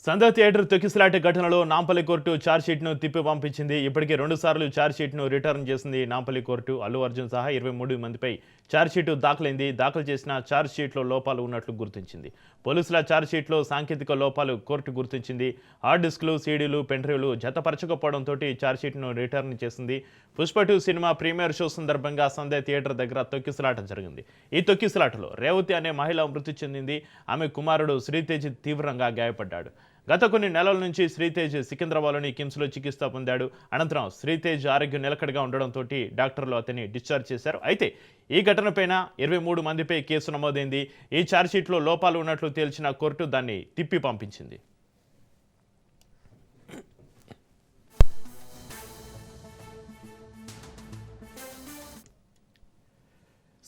సంధ్య theatre తొక్కిసలాట ఘటనలో Nampally court ఛార్జ్షీట్ను తిప్పి పంపించింది. ఇప్పటికే 2 సార్లు ఛార్జ్షీట్ను రిటర్న్ చేసింది నాంపల్లి కోర్టు. అల్లు అర్జున్ సహా 23 మందిపై ఛార్జ్షీట్ దాఖలైంది. దాఖలు చేసిన ఛార్జ్షీట్లో లోపాలు ఉన్నట్లు గుర్తించింది. పోలీసుల ఛార్జ్షీట్లో సాంకేతిక లోపాలు కోర్టు గుర్తించింది. హార్డ్ డిస్క్లు, సీడీలు, పెన్డ్రైవ్లు జతపరచకపోవడంతో ఛార్జ్షీట్ను రిటర్న్ చేసింది. పుష్ప 2 సినిమా ప్రీమియర్ షో సందర్భంగా సంధ్య థియేటర్ దగ్గర తొక్కిసలాట జరిగింది. ఈ తొక్కిసలాటలో రేవతి అనే మహిళ మృతి చెందింది. ఆమె కుమారుడు శ్రీతేజ్ తీవ్రంగా గాయపడ్డాడు. గత కొన్ని నెలల నుంచి శ్రీతేజ్ సికింద్రాబాద్లోని కిమ్స్లో చికిత్స పొందాడు. అనంతరం శ్రీతేజ్ ఆరోగ్యం నిలకడగా ఉండడంతో డాక్టర్లు అతన్ని డిశ్చార్జ్ చేశారు. అయితే ఈ ఘటనపైన 23 మందిపై కేసు నమోదైంది. ఈ ఛార్జ్షీట్లో లోపాలు ఉన్నట్లు తేల్చిన కోర్టు దాన్ని తిప్పి పంపించింది.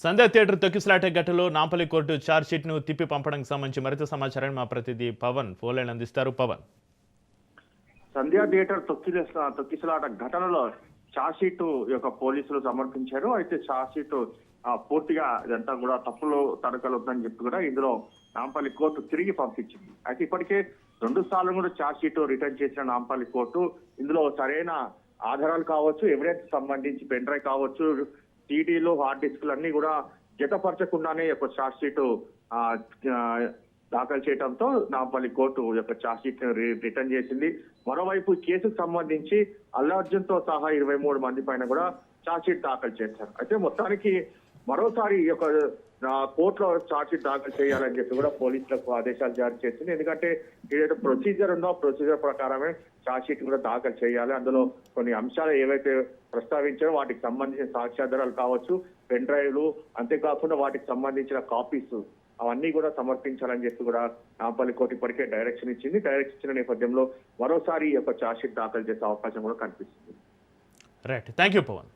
సంధ్య థియేటర్ తొక్కిసలాట ఘటనలో నాంపల్లి కోర్టు ఛార్జ్షీట్ను తిప్పి పంపడానికి సంబంధించి మరింత సమాచారాన్ని మా ప్రతినిధి పవన్ ఫోన్లైన్ అందిస్తారు. పవన్, సంధ్య థియేటర్ తొక్కిసలాట ఘటనలో ఛార్జ్షీట్ యొక్క పోలీసులు సమర్పించారు. అయితే ఛార్జ్షీట్ పూర్తిగా ఇదంతా కూడా తప్పులు తడకలు ఉందని చెప్పి కూడా ఇందులో నాంపల్లి కోర్టు తిరిగి పంపించింది. అయితే ఇప్పటికే 2 సార్లు కూడా ఛార్జ్షీట్ రిటర్న్ చేసిన నాంపల్లి కోర్టు ఇందులో సరైన ఆధారాలు కావచ్చు, ఎవిడెన్స్ సంబంధించి పెన్ డ్రైవ్ కావచ్చు, సీడీలు, హార్డ్ డిస్క్లు అన్ని కూడా జతపరచకుండానే యొక్క ఛార్జ్షీట్ దాఖలు చేయడంతో నాంపల్లి కోర్టు యొక్క ఛార్జ్షీట్ రిటర్న్ చేసింది. మరోవైపు కేసుకు సంబంధించి అల్లు అర్జున్ తో సహా 23 మంది పైన కూడా ఛార్జ్షీట్ దాఖలు చేశారు. అయితే మొత్తానికి మరోసారి ఈ యొక్క కోర్టులో ఛార్జ్షీట్ దాఖలు చేయాలని చెప్పి కూడా పోలీసులకు ఆదేశాలు జారీ చేసింది. ఎందుకంటే ఏదైతే ప్రొసీజర్ ఉందో ప్రొసీజర్ ప్రకారమే ఛార్జ్షీట్ కూడా దాఖలు చేయాలి. అందులో కొన్ని అంశాలు ఏవైతే ప్రస్తావించారో వాటికి సంబంధించిన సాక్ష్యాధారాలు కావచ్చు, పెన్ డ్రైవ్లు, అంతేకాకుండా వాటికి సంబంధించిన కాపీస్ అవన్నీ కూడా సమర్పించాలని చెప్పి కూడా నాంపల్లి కోర్టు ఇప్పటికే డైరెక్షన్ ఇచ్చింది. డైరెక్షన్ ఇచ్చిన నేపథ్యంలో మరోసారి ఈ యొక్క ఛార్జ్షీట్ దాఖలు చేసే అవకాశం కూడా కనిపిస్తుంది. Right, thank you Pawan.